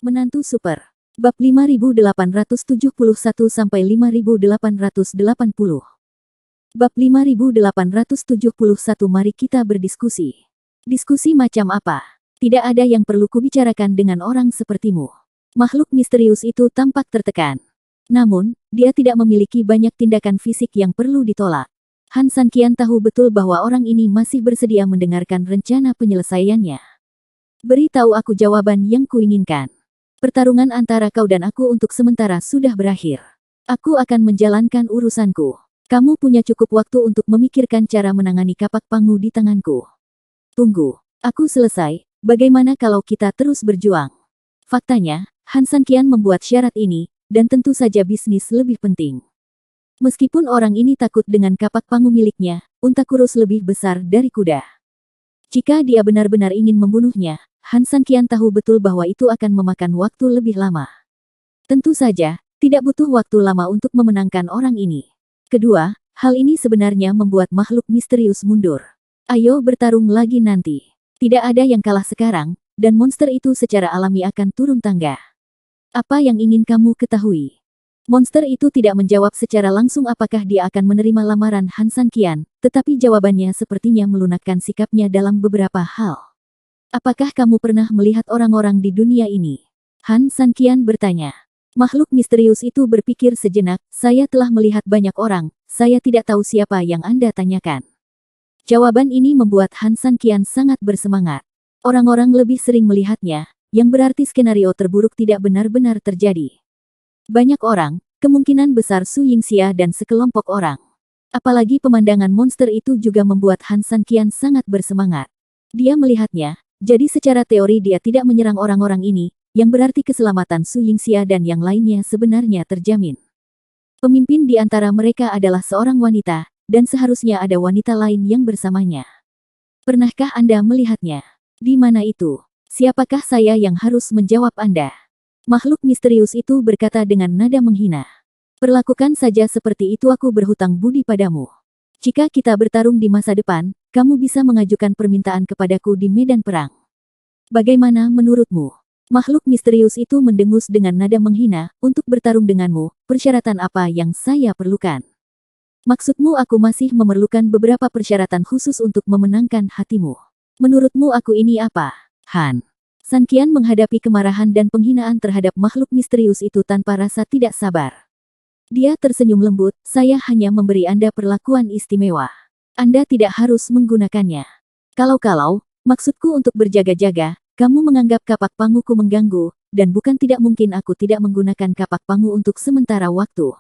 Menantu Super. Bab 5871 sampai 5880. Bab 5871. Mari kita berdiskusi. Diskusi macam apa? Tidak ada yang perlu kubicarakan dengan orang sepertimu. Makhluk misterius itu tampak tertekan. Namun, dia tidak memiliki banyak tindakan fisik yang perlu ditolak. Han Sanqian tahu betul bahwa orang ini masih bersedia mendengarkan rencana penyelesaiannya. Beritahu aku jawaban yang kuinginkan. Pertarungan antara kau dan aku untuk sementara sudah berakhir. Aku akan menjalankan urusanku. Kamu punya cukup waktu untuk memikirkan cara menangani kapak pangu di tanganku. Tunggu, aku selesai. Bagaimana kalau kita terus berjuang? Faktanya, Han Sanqian membuat syarat ini, dan tentu saja bisnis lebih penting. Meskipun orang ini takut dengan kapak pangu miliknya, unta kurus lebih besar dari kuda. Jika dia benar-benar ingin membunuhnya, Han Sanqian tahu betul bahwa itu akan memakan waktu lebih lama. Tentu saja, tidak butuh waktu lama untuk memenangkan orang ini. Kedua, hal ini sebenarnya membuat makhluk misterius mundur. Ayo bertarung lagi nanti. Tidak ada yang kalah sekarang, dan monster itu secara alami akan turun tangga. Apa yang ingin kamu ketahui? Monster itu tidak menjawab secara langsung apakah dia akan menerima lamaran Han Sanqian, tetapi jawabannya sepertinya melunakkan sikapnya dalam beberapa hal. Apakah kamu pernah melihat orang-orang di dunia ini? Han Sanqian bertanya. Makhluk misterius itu berpikir sejenak, saya telah melihat banyak orang, saya tidak tahu siapa yang Anda tanyakan. Jawaban ini membuat Han Sanqian sangat bersemangat. Orang-orang lebih sering melihatnya, yang berarti skenario terburuk tidak benar-benar terjadi. Banyak orang, kemungkinan besar Su Yingxia dan sekelompok orang. Apalagi pemandangan monster itu juga membuat Han Sanqian sangat bersemangat. Dia melihatnya, jadi secara teori dia tidak menyerang orang-orang ini, yang berarti keselamatan Su Yingxia dan yang lainnya sebenarnya terjamin. Pemimpin di antara mereka adalah seorang wanita, dan seharusnya ada wanita lain yang bersamanya. Pernahkah Anda melihatnya? Di mana itu? Siapakah saya yang harus menjawab Anda? Makhluk misterius itu berkata dengan nada menghina. Perlakukan saja seperti itu, aku berhutang budi padamu. Jika kita bertarung di masa depan, kamu bisa mengajukan permintaan kepadaku di medan perang. Bagaimana menurutmu? Makhluk misterius itu mendengus dengan nada menghina, untuk bertarung denganmu, persyaratan apa yang saya perlukan? Maksudmu aku masih memerlukan beberapa persyaratan khusus untuk memenangkan hatimu. Menurutmu aku ini apa? Han Sanqian menghadapi kemarahan dan penghinaan terhadap makhluk misterius itu tanpa rasa tidak sabar. Dia tersenyum lembut, saya hanya memberi Anda perlakuan istimewa. Anda tidak harus menggunakannya. Kalau-kalau, maksudku untuk berjaga-jaga, kamu menganggap kapak panguku mengganggu, dan bukan tidak mungkin aku tidak menggunakan kapak pangu untuk sementara waktu.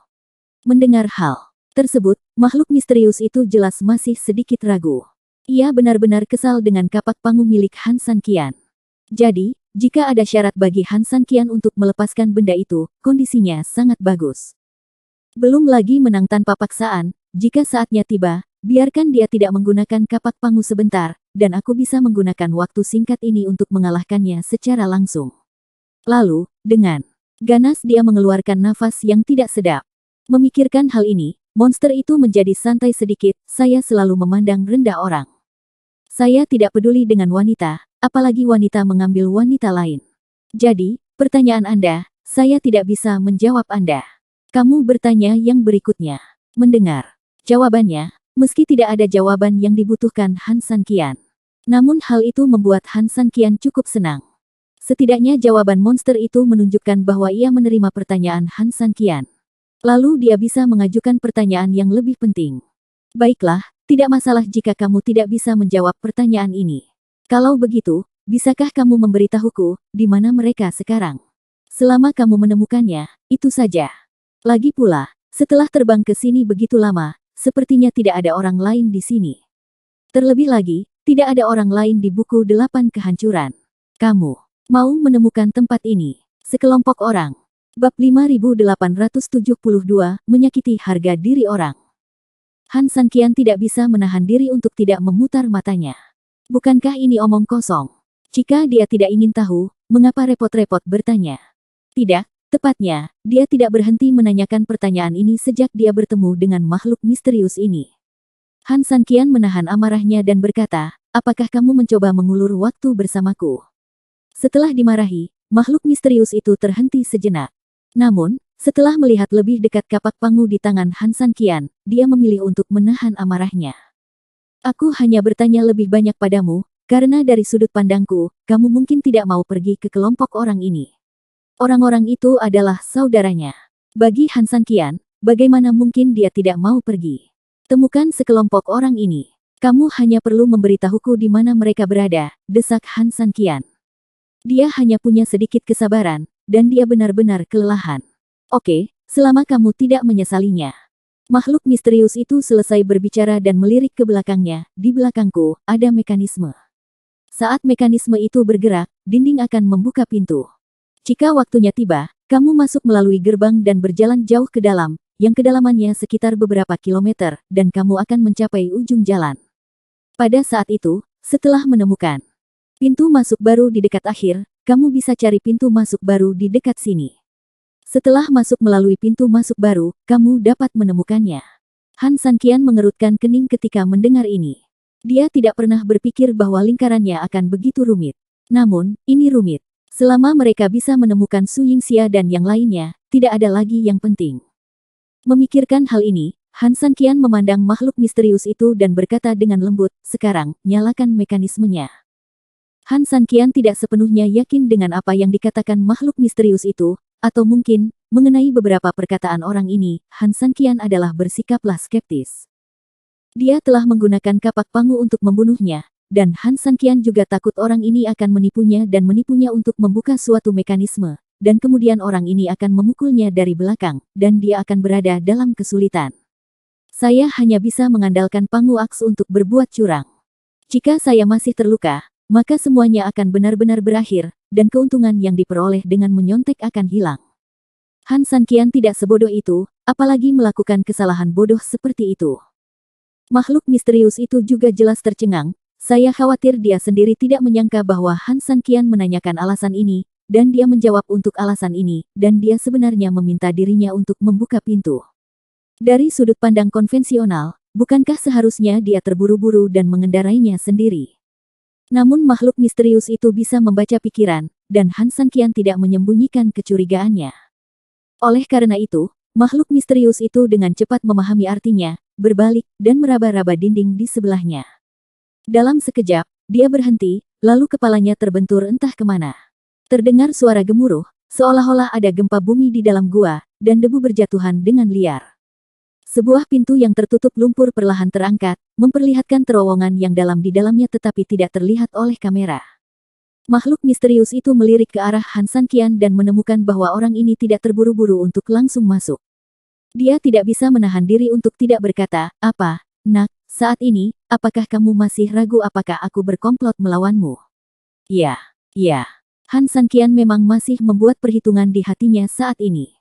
Mendengar hal tersebut, makhluk misterius itu jelas masih sedikit ragu. Ia benar-benar kesal dengan kapak pangu milik Han Sanqian. Jadi, jika ada syarat bagi Han Sanqian untuk melepaskan benda itu, kondisinya sangat bagus. Belum lagi menang tanpa paksaan, jika saatnya tiba, biarkan dia tidak menggunakan kapak pangu sebentar, dan aku bisa menggunakan waktu singkat ini untuk mengalahkannya secara langsung. Lalu, dengan ganas dia mengeluarkan nafas yang tidak sedap. Memikirkan hal ini, monster itu menjadi santai sedikit, saya selalu memandang rendah orang. Saya tidak peduli dengan wanita, apalagi wanita mengambil wanita lain. Jadi, pertanyaan Anda, saya tidak bisa menjawab Anda. Kamu bertanya yang berikutnya. Mendengar jawabannya, meski tidak ada jawaban yang dibutuhkan Han Sanqian. Namun hal itu membuat Han Sanqian cukup senang. Setidaknya jawaban monster itu menunjukkan bahwa ia menerima pertanyaan Han Sanqian. Lalu dia bisa mengajukan pertanyaan yang lebih penting. Baiklah, tidak masalah jika kamu tidak bisa menjawab pertanyaan ini. Kalau begitu, bisakah kamu memberitahuku, di mana mereka sekarang? Selama kamu menemukannya, itu saja. Lagi pula, setelah terbang ke sini begitu lama, sepertinya tidak ada orang lain di sini. Terlebih lagi, tidak ada orang lain di buku 8 kehancuran. Kamu mau menemukan tempat ini? Sekelompok orang. Bab 5872, menyakiti harga diri orang. Han Sanqian tidak bisa menahan diri untuk tidak memutar matanya. Bukankah ini omong kosong? Jika dia tidak ingin tahu, mengapa repot-repot bertanya? Tidak. Tepatnya, dia tidak berhenti menanyakan pertanyaan ini sejak dia bertemu dengan makhluk misterius ini. Han Sanqian menahan amarahnya dan berkata, apakah kamu mencoba mengulur waktu bersamaku? Setelah dimarahi, makhluk misterius itu terhenti sejenak. Namun, setelah melihat lebih dekat kapak pangu di tangan Han San Qian, dia memilih untuk menahan amarahnya. Aku hanya bertanya lebih banyak padamu, karena dari sudut pandangku, kamu mungkin tidak mau pergi ke kelompok orang ini. Orang-orang itu adalah saudaranya. Bagi Han San Qian, bagaimana mungkin dia tidak mau pergi? Temukan sekelompok orang ini. Kamu hanya perlu memberitahuku di mana mereka berada, desak Han San Qian. Dia hanya punya sedikit kesabaran, dan dia benar-benar kelelahan. Oke, selama kamu tidak menyesalinya. Makhluk misterius itu selesai berbicara dan melirik ke belakangnya. Di belakangku, ada mekanisme. Saat mekanisme itu bergerak, dinding akan membuka pintu. Jika waktunya tiba, kamu masuk melalui gerbang dan berjalan jauh ke dalam, yang kedalamannya sekitar beberapa kilometer, dan kamu akan mencapai ujung jalan. Pada saat itu, setelah menemukan pintu masuk baru di dekat akhir, kamu bisa cari pintu masuk baru di dekat sini. Setelah masuk melalui pintu masuk baru, kamu dapat menemukannya. Han San Qian mengerutkan kening ketika mendengar ini. Dia tidak pernah berpikir bahwa lingkarannya akan begitu rumit. Namun, ini rumit. Selama mereka bisa menemukan Su Yingxia dan yang lainnya, tidak ada lagi yang penting. Memikirkan hal ini, Han San Qian memandang makhluk misterius itu dan berkata dengan lembut, "Sekarang, nyalakan mekanismenya." Han San Qian tidak sepenuhnya yakin dengan apa yang dikatakan makhluk misterius itu, atau mungkin, mengenai beberapa perkataan orang ini, Han San Qian adalah bersikaplah skeptis. Dia telah menggunakan kapak pangu untuk membunuhnya, dan Han San Qian juga takut orang ini akan menipunya dan menipunya untuk membuka suatu mekanisme, dan kemudian orang ini akan memukulnya dari belakang, dan dia akan berada dalam kesulitan. Saya hanya bisa mengandalkan pangu aks untuk berbuat curang. Jika saya masih terluka, maka semuanya akan benar-benar berakhir, dan keuntungan yang diperoleh dengan menyontek akan hilang. Han San Qian tidak sebodoh itu, apalagi melakukan kesalahan bodoh seperti itu. Makhluk misterius itu juga jelas tercengang. Saya khawatir dia sendiri tidak menyangka bahwa Han San Qian menanyakan alasan ini, dan dia menjawab untuk alasan ini, dan dia sebenarnya meminta dirinya untuk membuka pintu. Dari sudut pandang konvensional, bukankah seharusnya dia terburu-buru dan mengendarainya sendiri? Namun makhluk misterius itu bisa membaca pikiran, dan Han San Qian tidak menyembunyikan kecurigaannya. Oleh karena itu, makhluk misterius itu dengan cepat memahami artinya, berbalik, dan meraba-raba dinding di sebelahnya. Dalam sekejap, dia berhenti, lalu kepalanya terbentur entah kemana. Terdengar suara gemuruh, seolah-olah ada gempa bumi di dalam gua, dan debu berjatuhan dengan liar. Sebuah pintu yang tertutup lumpur perlahan terangkat, memperlihatkan terowongan yang dalam di dalamnya tetapi tidak terlihat oleh kamera. Makhluk misterius itu melirik ke arah Han San Qian dan menemukan bahwa orang ini tidak terburu-buru untuk langsung masuk. Dia tidak bisa menahan diri untuk tidak berkata, "Apa, nak, saat ini, apakah kamu masih ragu apakah aku berkomplot melawanmu?" "Ya, ya." Han San Qian memang masih membuat perhitungan di hatinya saat ini.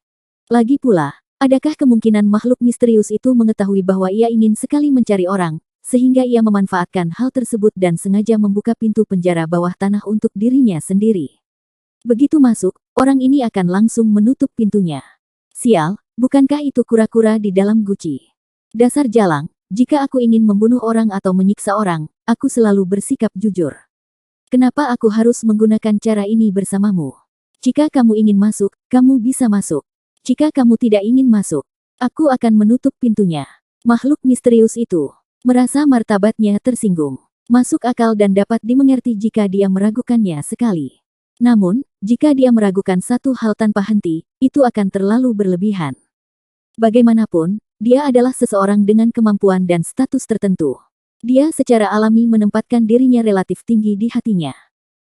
Lagi pula, adakah kemungkinan makhluk misterius itu mengetahui bahwa ia ingin sekali mencari orang, sehingga ia memanfaatkan hal tersebut dan sengaja membuka pintu penjara bawah tanah untuk dirinya sendiri? Begitu masuk, orang ini akan langsung menutup pintunya. Sial, bukankah itu kura-kura di dalam guci? Dasar jalang, jika aku ingin membunuh orang atau menyiksa orang, aku selalu bersikap jujur. Kenapa aku harus menggunakan cara ini bersamamu? Jika kamu ingin masuk, kamu bisa masuk. Jika kamu tidak ingin masuk, aku akan menutup pintunya. Makhluk misterius itu merasa martabatnya tersinggung. Masuk akal dan dapat dimengerti jika dia meragukannya sekali. Namun, jika dia meragukan satu hal tanpa henti, itu akan terlalu berlebihan. Bagaimanapun, dia adalah seseorang dengan kemampuan dan status tertentu. Dia secara alami menempatkan dirinya relatif tinggi di hatinya.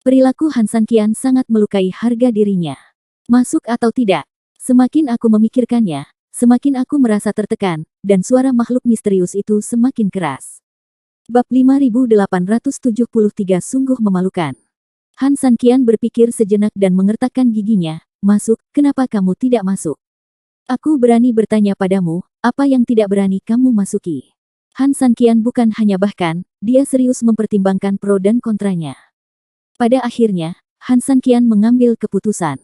Perilaku Han San Qian sangat melukai harga dirinya. Masuk atau tidak? Semakin aku memikirkannya, semakin aku merasa tertekan, dan suara makhluk misterius itu semakin keras. Bab 5873 sungguh memalukan. Han San Qian berpikir sejenak dan mengertakkan giginya. "Masuk, kenapa kamu tidak masuk? Aku berani bertanya padamu, apa yang tidak berani kamu masuki?" Han San Qian bukan hanya bahkan, dia serius mempertimbangkan pro dan kontranya. Pada akhirnya, Han San Qian mengambil keputusan.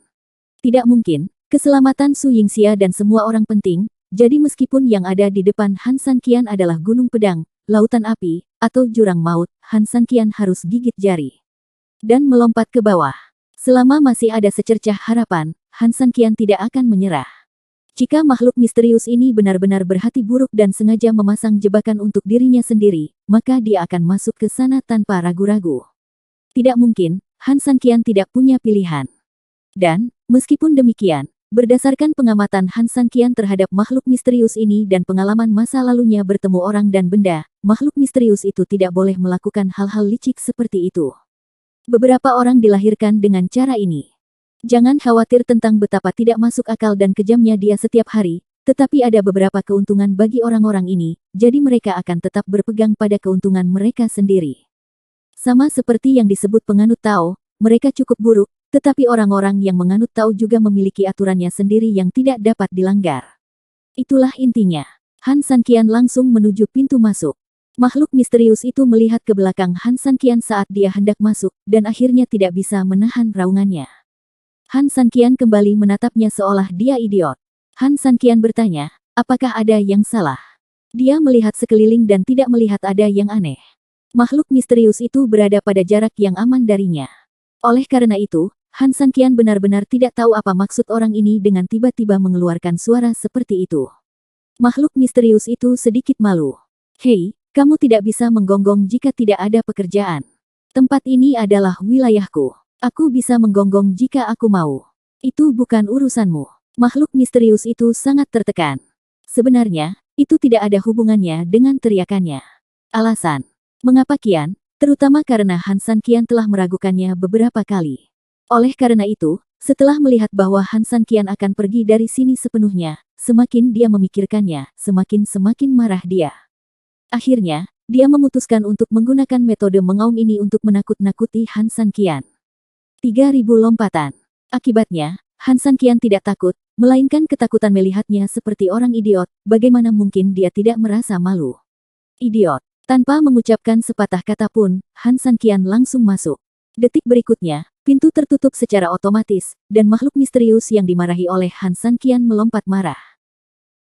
Tidak mungkin. Keselamatan Su Yingxia dan semua orang penting, jadi meskipun yang ada di depan Han San Qian adalah gunung pedang, lautan api, atau jurang maut, Han San Qian harus gigit jari dan melompat ke bawah. Selama masih ada secercah harapan, Han Sanqian tidak akan menyerah. Jika makhluk misterius ini benar-benar berhati buruk dan sengaja memasang jebakan untuk dirinya sendiri, maka dia akan masuk ke sana tanpa ragu-ragu. Tidak mungkin, Han Sanqian tidak punya pilihan. Dan, meskipun demikian, berdasarkan pengamatan Han Sanqian terhadap makhluk misterius ini dan pengalaman masa lalunya bertemu orang dan benda, makhluk misterius itu tidak boleh melakukan hal-hal licik seperti itu. Beberapa orang dilahirkan dengan cara ini. Jangan khawatir tentang betapa tidak masuk akal dan kejamnya dia setiap hari, tetapi ada beberapa keuntungan bagi orang-orang ini, jadi mereka akan tetap berpegang pada keuntungan mereka sendiri. Sama seperti yang disebut penganut Tao, mereka cukup buruk, tetapi orang-orang yang menganut Tao juga memiliki aturannya sendiri yang tidak dapat dilanggar. Itulah intinya. Han Sanqian langsung menuju pintu masuk. Makhluk misterius itu melihat ke belakang Han Sanqian saat dia hendak masuk, dan akhirnya tidak bisa menahan raungannya. Han Sanqian kembali menatapnya seolah dia idiot. Han Sanqian bertanya, apakah ada yang salah? Dia melihat sekeliling dan tidak melihat ada yang aneh. Makhluk misterius itu berada pada jarak yang aman darinya. Oleh karena itu, Han Sanqian benar-benar tidak tahu apa maksud orang ini dengan tiba-tiba mengeluarkan suara seperti itu. Makhluk misterius itu sedikit malu. Hei, kamu tidak bisa menggonggong jika tidak ada pekerjaan. Tempat ini adalah wilayahku. Aku bisa menggonggong jika aku mau. Itu bukan urusanmu. Makhluk misterius itu sangat tertekan. Sebenarnya, itu tidak ada hubungannya dengan teriakannya. Alasan. Mengapa kian? Terutama karena Han Sanqian telah meragukannya beberapa kali. Oleh karena itu, setelah melihat bahwa Han Sanqian akan pergi dari sini sepenuhnya, semakin dia memikirkannya, semakin marah dia. Akhirnya, dia memutuskan untuk menggunakan metode mengaum ini untuk menakut-nakuti Han Sanqian. 3000 lompatan. Akibatnya, Han Sanqian tidak takut, melainkan ketakutan melihatnya seperti orang idiot, bagaimana mungkin dia tidak merasa malu. Idiot. Tanpa mengucapkan sepatah kata pun, Han Sanqian langsung masuk. Detik berikutnya, pintu tertutup secara otomatis, dan makhluk misterius yang dimarahi oleh Han Sanqian melompat marah.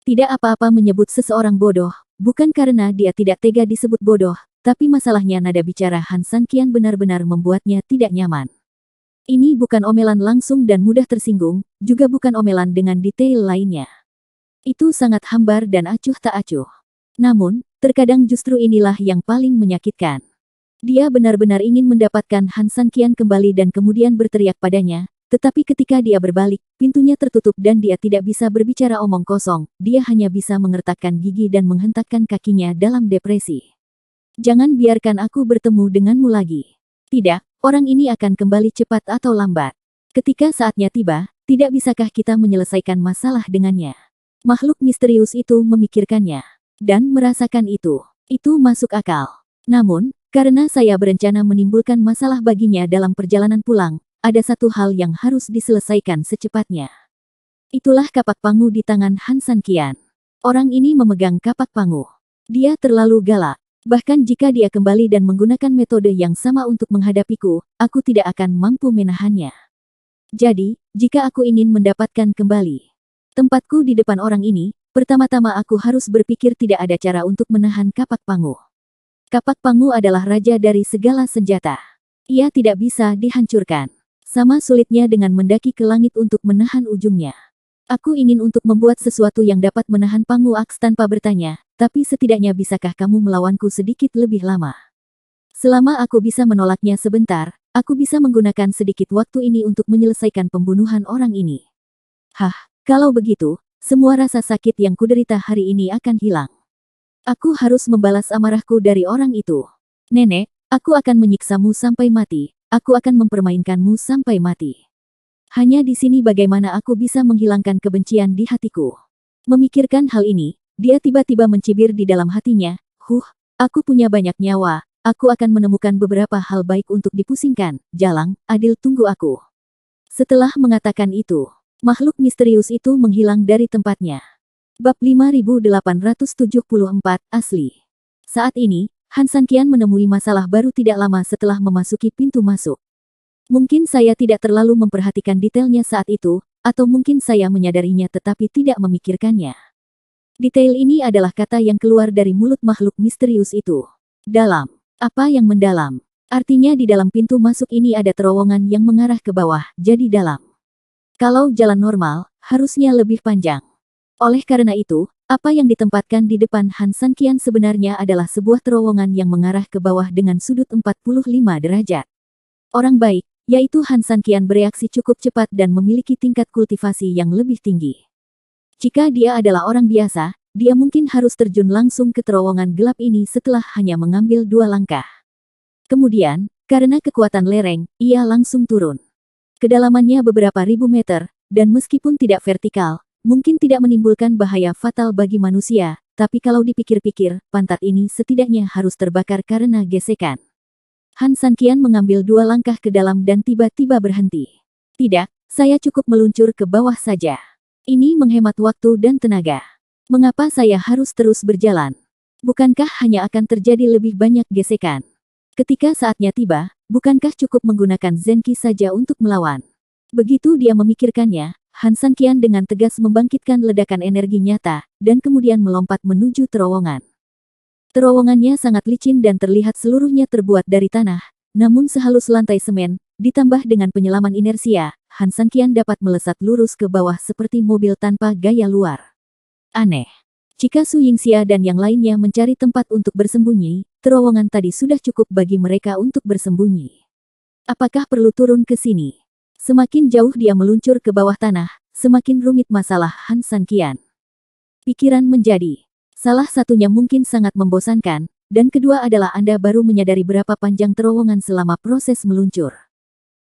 Tidak apa-apa menyebut seseorang bodoh, bukan karena dia tidak tega disebut bodoh, tapi masalahnya nada bicara Han Sanqian benar-benar membuatnya tidak nyaman. Ini bukan omelan langsung dan mudah tersinggung, juga bukan omelan dengan detail lainnya. Itu sangat hambar dan acuh tak acuh. Namun, terkadang justru inilah yang paling menyakitkan. Dia benar-benar ingin mendapatkan Han Sanqian kembali dan kemudian berteriak padanya, tetapi ketika dia berbalik, pintunya tertutup dan dia tidak bisa berbicara omong kosong, dia hanya bisa mengertakkan gigi dan menghentakkan kakinya dalam depresi. Jangan biarkan aku bertemu denganmu lagi. Tidak, orang ini akan kembali cepat atau lambat. Ketika saatnya tiba, tidak bisakah kita menyelesaikan masalah dengannya? Makhluk misterius itu memikirkannya. Dan merasakan itu. Itu masuk akal. Namun, karena saya berencana menimbulkan masalah baginya dalam perjalanan pulang, ada satu hal yang harus diselesaikan secepatnya. Itulah kapak pangu di tangan Han Sanqian. Orang ini memegang kapak pangu. Dia terlalu galak. Bahkan jika dia kembali dan menggunakan metode yang sama untuk menghadapiku, aku tidak akan mampu menahannya. Jadi, jika aku ingin mendapatkan kembali tempatku di depan orang ini, pertama-tama aku harus berpikir tidak ada cara untuk menahan kapak pangu. Kapak pangu adalah raja dari segala senjata. Ia tidak bisa dihancurkan. Sama sulitnya dengan mendaki ke langit untuk menahan ujungnya. Aku ingin untuk membuat sesuatu yang dapat menahan pangu aks tanpa bertanya, tapi setidaknya bisakah kamu melawanku sedikit lebih lama? Selama aku bisa menolaknya sebentar, aku bisa menggunakan sedikit waktu ini untuk menyelesaikan pembunuhan orang ini. Hah, kalau begitu, semua rasa sakit yang kuderita hari ini akan hilang. Aku harus membalas amarahku dari orang itu. Nenek, aku akan menyiksamu sampai mati. Aku akan mempermainkanmu sampai mati. Hanya di sini bagaimana aku bisa menghilangkan kebencian di hatiku. Memikirkan hal ini, dia tiba-tiba mencibir di dalam hatinya. Aku punya banyak nyawa. Aku akan menemukan beberapa hal baik untuk dipusingkan. Jalang, adil tunggu aku. Setelah mengatakan itu, makhluk misterius itu menghilang dari tempatnya. Bab 5874 Asli. Saat ini, Han Sanqian menemui masalah baru tidak lama setelah memasuki pintu masuk. Mungkin saya tidak terlalu memperhatikan detailnya saat itu, atau mungkin saya menyadarinya tetapi tidak memikirkannya. Detail ini adalah kata yang keluar dari mulut makhluk misterius itu. Dalam. Apa yang mendalam? Artinya di dalam pintu masuk ini ada terowongan yang mengarah ke bawah, jadi dalam. Kalau jalan normal, harusnya lebih panjang. Oleh karena itu, apa yang ditempatkan di depan Han Sanqian sebenarnya adalah sebuah terowongan yang mengarah ke bawah dengan sudut 45 derajat. Orang baik, yaitu Han Sanqian bereaksi cukup cepat dan memiliki tingkat kultivasi yang lebih tinggi. Jika dia adalah orang biasa, dia mungkin harus terjun langsung ke terowongan gelap ini setelah hanya mengambil 2 langkah. Kemudian, karena kekuatan lereng, ia langsung turun. Kedalamannya beberapa ribu meter, dan meskipun tidak vertikal, mungkin tidak menimbulkan bahaya fatal bagi manusia, tapi kalau dipikir-pikir, pantat ini setidaknya harus terbakar karena gesekan. Han Sanqian mengambil 2 langkah ke dalam dan tiba-tiba berhenti. Tidak, saya cukup meluncur ke bawah saja. Ini menghemat waktu dan tenaga. Mengapa saya harus terus berjalan? Bukankah hanya akan terjadi lebih banyak gesekan? Ketika saatnya tiba, bukankah cukup menggunakan Zenki saja untuk melawan? Begitu dia memikirkannya, Han Sanqian dengan tegas membangkitkan ledakan energi nyata, dan kemudian melompat menuju terowongan. Terowongannya sangat licin dan terlihat seluruhnya terbuat dari tanah, namun sehalus lantai semen, ditambah dengan penyelaman inersia, Han Sanqian dapat melesat lurus ke bawah seperti mobil tanpa gaya luar. Aneh. Jika Su Yingxia dan yang lainnya mencari tempat untuk bersembunyi, terowongan tadi sudah cukup bagi mereka untuk bersembunyi. Apakah perlu turun ke sini? Semakin jauh dia meluncur ke bawah tanah, semakin rumit masalah Han Sanqian. Pikiran menjadi. Salah satunya mungkin sangat membosankan, dan kedua adalah Anda baru menyadari berapa panjang terowongan selama proses meluncur.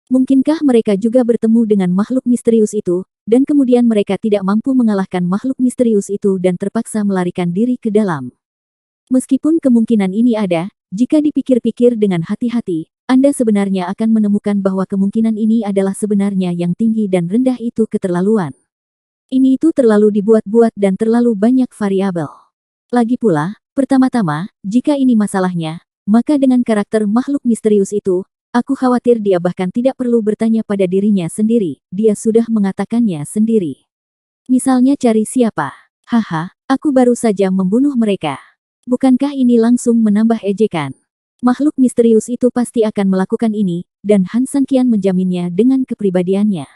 Mungkinkah mereka juga bertemu dengan makhluk misterius itu, dan kemudian mereka tidak mampu mengalahkan makhluk misterius itu dan terpaksa melarikan diri ke dalam? Meskipun kemungkinan ini ada, jika dipikir-pikir dengan hati-hati, Anda sebenarnya akan menemukan bahwa kemungkinan ini adalah sebenarnya yang tinggi dan rendah itu keterlaluan. Ini itu terlalu dibuat-buat dan terlalu banyak variabel. Lagi pula, pertama-tama, jika ini masalahnya, maka dengan karakter makhluk misterius itu, aku khawatir dia bahkan tidak perlu bertanya pada dirinya sendiri, dia sudah mengatakannya sendiri. Misalnya cari siapa? Haha, aku baru saja membunuh mereka. Bukankah ini langsung menambah ejekan? Makhluk misterius itu pasti akan melakukan ini, dan Han Sanqian menjaminnya dengan kepribadiannya.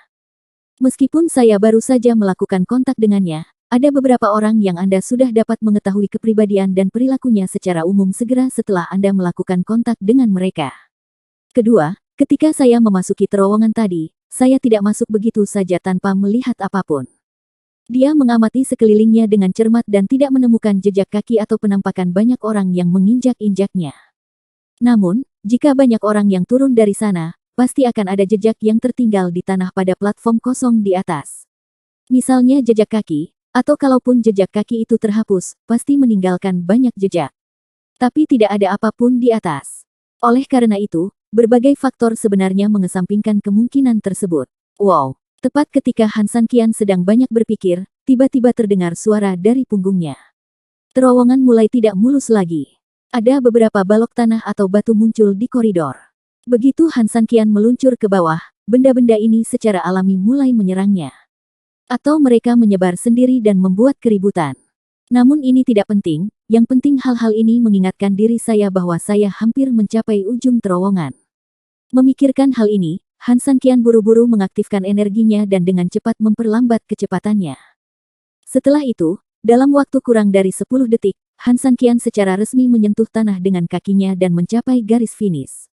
Meskipun saya baru saja melakukan kontak dengannya, ada beberapa orang yang Anda sudah dapat mengetahui kepribadian dan perilakunya secara umum segera setelah Anda melakukan kontak dengan mereka. Kedua, ketika saya memasuki terowongan tadi, saya tidak masuk begitu saja tanpa melihat apapun. Dia mengamati sekelilingnya dengan cermat dan tidak menemukan jejak kaki atau penampakan banyak orang yang menginjak-injaknya. Namun, jika banyak orang yang turun dari sana, pasti akan ada jejak yang tertinggal di tanah pada platform kosong di atas. Misalnya jejak kaki, atau kalaupun jejak kaki itu terhapus, pasti meninggalkan banyak jejak. Tapi tidak ada apapun di atas. Oleh karena itu, berbagai faktor sebenarnya mengesampingkan kemungkinan tersebut. Wow! Tepat ketika Han Sanqian sedang banyak berpikir, tiba-tiba terdengar suara dari punggungnya. Terowongan mulai tidak mulus lagi. Ada beberapa balok tanah atau batu muncul di koridor. Begitu Han Sanqian meluncur ke bawah, benda-benda ini secara alami mulai menyerangnya. Atau mereka menyebar sendiri dan membuat keributan. Namun ini tidak penting, yang penting hal-hal ini mengingatkan diri saya bahwa saya hampir mencapai ujung terowongan. Memikirkan hal ini, Han Sanqian buru-buru mengaktifkan energinya dan dengan cepat memperlambat kecepatannya. Setelah itu, dalam waktu kurang dari 10 detik, Han Sanqian secara resmi menyentuh tanah dengan kakinya dan mencapai garis finish.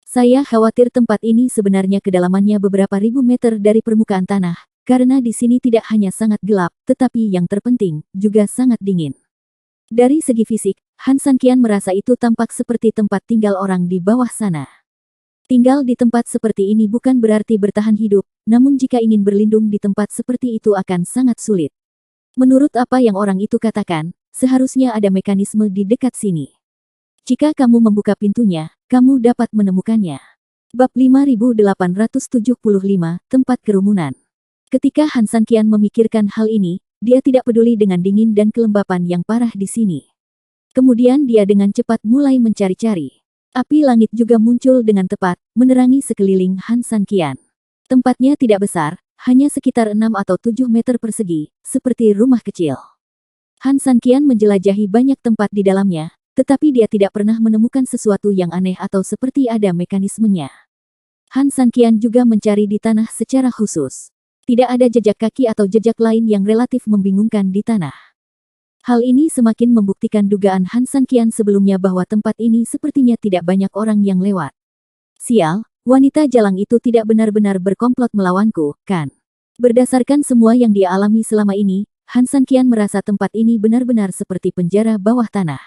Saya khawatir tempat ini sebenarnya kedalamannya beberapa ribu meter dari permukaan tanah, karena di sini tidak hanya sangat gelap, tetapi yang terpenting, juga sangat dingin. Dari segi fisik, Han Sanqian merasa itu tampak seperti tempat tinggal orang di bawah sana. Tinggal di tempat seperti ini bukan berarti bertahan hidup, namun jika ingin berlindung di tempat seperti itu akan sangat sulit. Menurut apa yang orang itu katakan, seharusnya ada mekanisme di dekat sini. Jika kamu membuka pintunya, kamu dapat menemukannya. Bab 5875, Tempat Kerumunan. Ketika Han Sanqian memikirkan hal ini, dia tidak peduli dengan dingin dan kelembapan yang parah di sini. Kemudian dia dengan cepat mulai mencari-cari. Api langit juga muncul dengan tepat, menerangi sekeliling Han Sanqian. Tempatnya tidak besar, hanya sekitar 6 atau 7 meter persegi, seperti rumah kecil. Han Sanqian menjelajahi banyak tempat di dalamnya, tetapi dia tidak pernah menemukan sesuatu yang aneh atau seperti ada mekanismenya. Han Sanqian juga mencari di tanah secara khusus. Tidak ada jejak kaki atau jejak lain yang relatif membingungkan di tanah. Hal ini semakin membuktikan dugaan Han Sanqian sebelumnya bahwa tempat ini sepertinya tidak banyak orang yang lewat. Sial, wanita jalang itu tidak benar-benar berkomplot melawanku, kan? Berdasarkan semua yang dia alami selama ini, Han Sanqian merasa tempat ini benar-benar seperti penjara bawah tanah.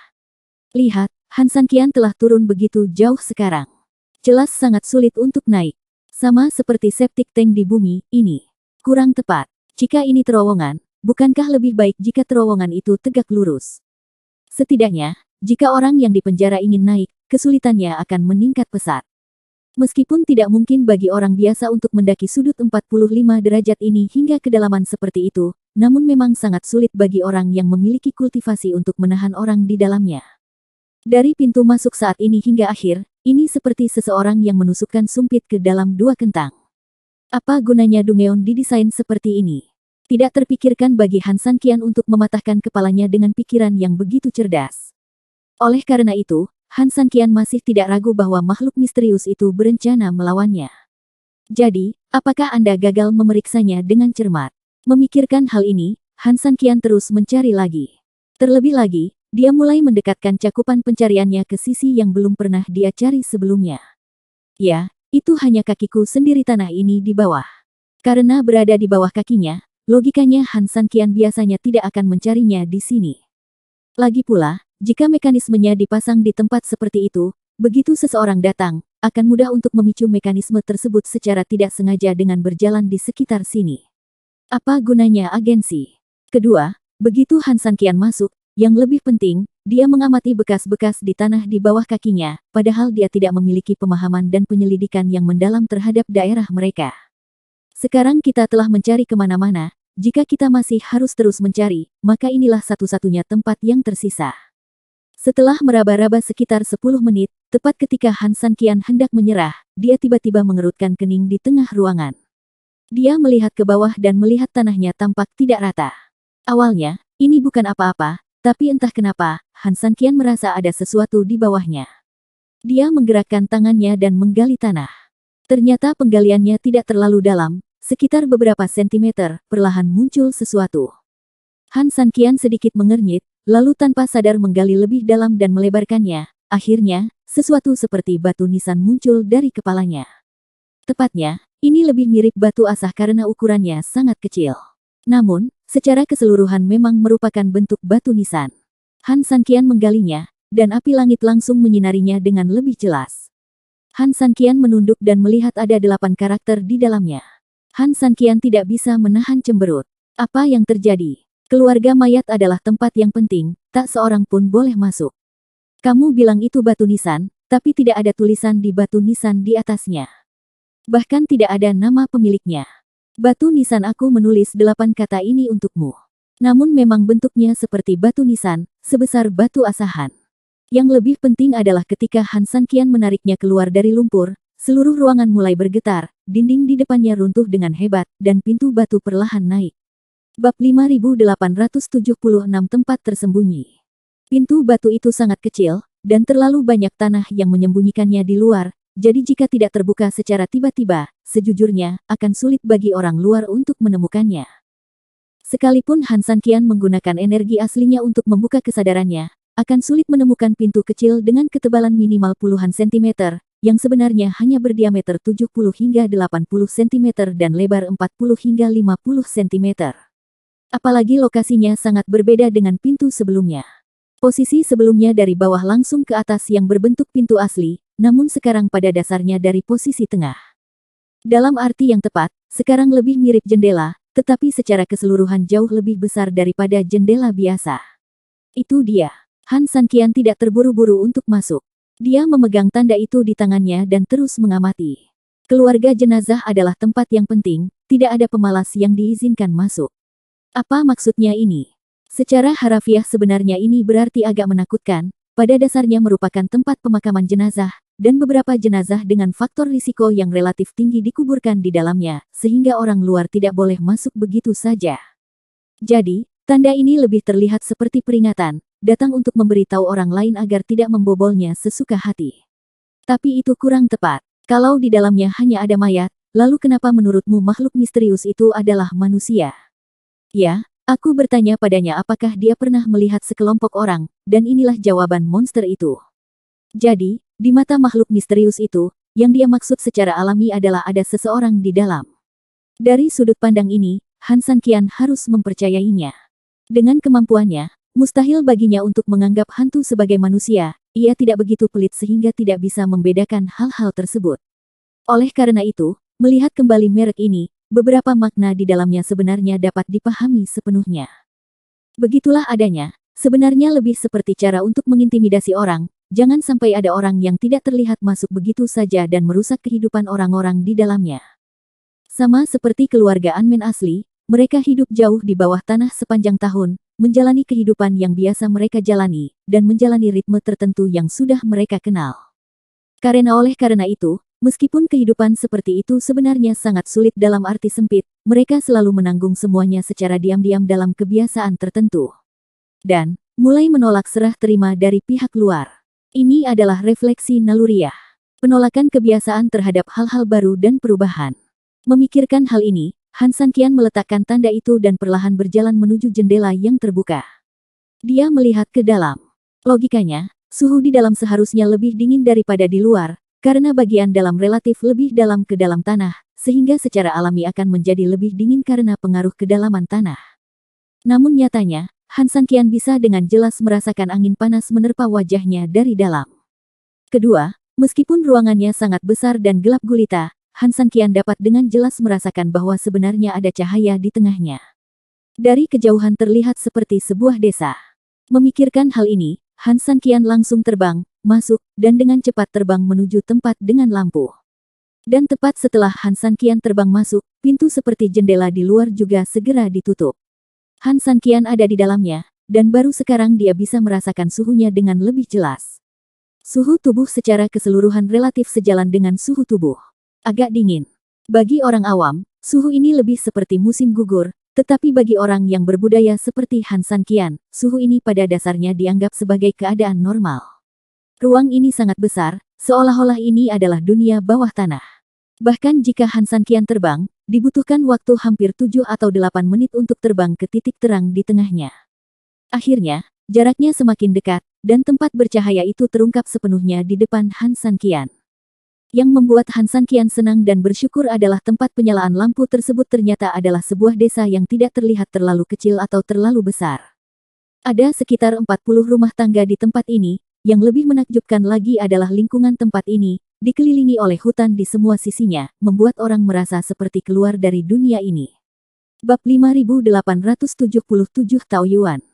Lihat, Han Sanqian telah turun begitu jauh sekarang. Jelas sangat sulit untuk naik. Sama seperti septic tank di bumi, ini kurang tepat. Jika ini terowongan, bukankah lebih baik jika terowongan itu tegak lurus? Setidaknya, jika orang yang dipenjara ingin naik, kesulitannya akan meningkat pesat. Meskipun tidak mungkin bagi orang biasa untuk mendaki sudut 45 derajat ini hingga kedalaman seperti itu, namun memang sangat sulit bagi orang yang memiliki kultivasi untuk menahan orang di dalamnya. Dari pintu masuk saat ini hingga akhir, ini seperti seseorang yang menusukkan sumpit ke dalam dua kentang. Apa gunanya Dungeon didesain seperti ini? Tidak terpikirkan bagi Han Sanqian untuk mematahkan kepalanya dengan pikiran yang begitu cerdas. Oleh karena itu, Han Sanqian masih tidak ragu bahwa makhluk misterius itu berencana melawannya. Jadi, apakah Anda gagal memeriksanya dengan cermat? Memikirkan hal ini, Han Sanqian terus mencari lagi. Terlebih lagi, dia mulai mendekatkan cakupan pencariannya ke sisi yang belum pernah dia cari sebelumnya. Ya, itu hanya kakiku sendiri tanah ini di bawah. Karena berada di bawah kakinya, logikanya Han Sanqian biasanya tidak akan mencarinya di sini. Lagi pula, jika mekanismenya dipasang di tempat seperti itu, begitu seseorang datang, akan mudah untuk memicu mekanisme tersebut secara tidak sengaja dengan berjalan di sekitar sini. Apa gunanya agensi? Kedua, begitu Han Sanqian masuk, yang lebih penting, dia mengamati bekas-bekas di tanah di bawah kakinya, padahal dia tidak memiliki pemahaman dan penyelidikan yang mendalam terhadap daerah mereka. Sekarang kita telah mencari kemana-mana, jika kita masih harus terus mencari, maka inilah satu-satunya tempat yang tersisa. Setelah meraba-raba sekitar 10 menit, tepat ketika Han Sanqian hendak menyerah, dia tiba-tiba mengerutkan kening di tengah ruangan. Dia melihat ke bawah dan melihat tanahnya tampak tidak rata. Awalnya, ini bukan apa-apa, tapi entah kenapa, Han Sanqian merasa ada sesuatu di bawahnya. Dia menggerakkan tangannya dan menggali tanah. Ternyata penggaliannya tidak terlalu dalam, sekitar beberapa sentimeter, perlahan muncul sesuatu. Han Sanqian sedikit mengernyit, lalu tanpa sadar menggali lebih dalam dan melebarkannya. Akhirnya, sesuatu seperti batu nisan muncul dari kepalanya. Tepatnya, ini lebih mirip batu asah karena ukurannya sangat kecil. Namun, secara keseluruhan memang merupakan bentuk batu nisan. Han Sanqian menggalinya, dan api langit langsung menyinarinya dengan lebih jelas. Han Sanqian menunduk dan melihat ada 8 karakter di dalamnya. Han Sanqian tidak bisa menahan cemberut. Apa yang terjadi? Keluarga mayat adalah tempat yang penting, tak seorang pun boleh masuk. Kamu bilang itu batu nisan, tapi tidak ada tulisan di batu nisan di atasnya. Bahkan tidak ada nama pemiliknya. Batu nisan aku menulis 8 kata ini untukmu. Namun memang bentuknya seperti batu nisan, sebesar batu asahan. Yang lebih penting adalah ketika Han Sanqian menariknya keluar dari lumpur, seluruh ruangan mulai bergetar, dinding di depannya runtuh dengan hebat, dan pintu batu perlahan naik. Bab 5876 Tempat Tersembunyi. Pintu batu itu sangat kecil, dan terlalu banyak tanah yang menyembunyikannya di luar, jadi jika tidak terbuka secara tiba-tiba, sejujurnya, akan sulit bagi orang luar untuk menemukannya. Sekalipun Han Sanqian menggunakan energi aslinya untuk membuka kesadarannya, akan sulit menemukan pintu kecil dengan ketebalan minimal puluhan sentimeter, yang sebenarnya hanya berdiameter 70 hingga 80 cm dan lebar 40 hingga 50 cm. Apalagi lokasinya sangat berbeda dengan pintu sebelumnya. Posisi sebelumnya dari bawah langsung ke atas yang berbentuk pintu asli, namun sekarang pada dasarnya dari posisi tengah. Dalam arti yang tepat, sekarang lebih mirip jendela, tetapi secara keseluruhan jauh lebih besar daripada jendela biasa. Itu dia. Han Sanqian tidak terburu-buru untuk masuk. Dia memegang tanda itu di tangannya dan terus mengamati. Keluarga jenazah adalah tempat yang penting, tidak ada pemalas yang diizinkan masuk. Apa maksudnya ini? Secara harafiah sebenarnya ini berarti agak menakutkan, pada dasarnya merupakan tempat pemakaman jenazah, dan beberapa jenazah dengan faktor risiko yang relatif tinggi dikuburkan di dalamnya, sehingga orang luar tidak boleh masuk begitu saja. Jadi, tanda ini lebih terlihat seperti peringatan, datang untuk memberitahu orang lain agar tidak membobolnya sesuka hati. Tapi itu kurang tepat. Kalau di dalamnya hanya ada mayat, lalu kenapa menurutmu makhluk misterius itu adalah manusia? Ya, aku bertanya padanya apakah dia pernah melihat sekelompok orang, dan inilah jawaban monster itu. Jadi, di mata makhluk misterius itu, yang dia maksud secara alami adalah ada seseorang di dalam. Dari sudut pandang ini, Han Sanqian harus mempercayainya. Dengan kemampuannya, mustahil baginya untuk menganggap hantu sebagai manusia, ia tidak begitu pelit sehingga tidak bisa membedakan hal-hal tersebut. Oleh karena itu, melihat kembali merek ini, beberapa makna di dalamnya sebenarnya dapat dipahami sepenuhnya. Begitulah adanya, sebenarnya lebih seperti cara untuk mengintimidasi orang, jangan sampai ada orang yang tidak terlihat masuk begitu saja dan merusak kehidupan orang-orang di dalamnya. Sama seperti keluarga Anmen asli, mereka hidup jauh di bawah tanah sepanjang tahun, menjalani kehidupan yang biasa mereka jalani, dan menjalani ritme tertentu yang sudah mereka kenal. Oleh karena itu, meskipun kehidupan seperti itu sebenarnya sangat sulit dalam arti sempit, mereka selalu menanggung semuanya secara diam-diam dalam kebiasaan tertentu. Dan, mulai menolak serah terima dari pihak luar. Ini adalah refleksi naluriah. Penolakan kebiasaan terhadap hal-hal baru dan perubahan. Memikirkan hal ini, Han Sanqian meletakkan tanda itu dan perlahan berjalan menuju jendela yang terbuka. Dia melihat ke dalam. Logikanya, suhu di dalam seharusnya lebih dingin daripada di luar, karena bagian dalam relatif lebih dalam ke dalam tanah, sehingga secara alami akan menjadi lebih dingin karena pengaruh kedalaman tanah. Namun nyatanya, Han Sanqian bisa dengan jelas merasakan angin panas menerpa wajahnya dari dalam. Kedua, meskipun ruangannya sangat besar dan gelap gulita, Han Sanqian dapat dengan jelas merasakan bahwa sebenarnya ada cahaya di tengahnya. Dari kejauhan terlihat seperti sebuah desa. Memikirkan hal ini, Han Sanqian langsung terbang, masuk, dan dengan cepat terbang menuju tempat dengan lampu. Dan tepat setelah Han Sanqian terbang masuk, pintu seperti jendela di luar juga segera ditutup. Han Sanqian ada di dalamnya, dan baru sekarang dia bisa merasakan suhunya dengan lebih jelas. Suhu tubuh secara keseluruhan relatif sejalan dengan suhu tubuh. Agak dingin. Bagi orang awam, suhu ini lebih seperti musim gugur, tetapi bagi orang yang berbudaya seperti Han Sanqian, suhu ini pada dasarnya dianggap sebagai keadaan normal. Ruang ini sangat besar, seolah-olah ini adalah dunia bawah tanah. Bahkan jika Han Sanqian terbang, dibutuhkan waktu hampir 7 atau 8 menit untuk terbang ke titik terang di tengahnya. Akhirnya, jaraknya semakin dekat, dan tempat bercahaya itu terungkap sepenuhnya di depan Han Sanqian. Yang membuat Han Sanqian senang dan bersyukur adalah tempat penyalaan lampu tersebut ternyata adalah sebuah desa yang tidak terlihat terlalu kecil atau terlalu besar. Ada sekitar 40 rumah tangga di tempat ini, yang lebih menakjubkan lagi adalah lingkungan tempat ini, dikelilingi oleh hutan di semua sisinya, membuat orang merasa seperti keluar dari dunia ini. Bab 5877 Taoyuan.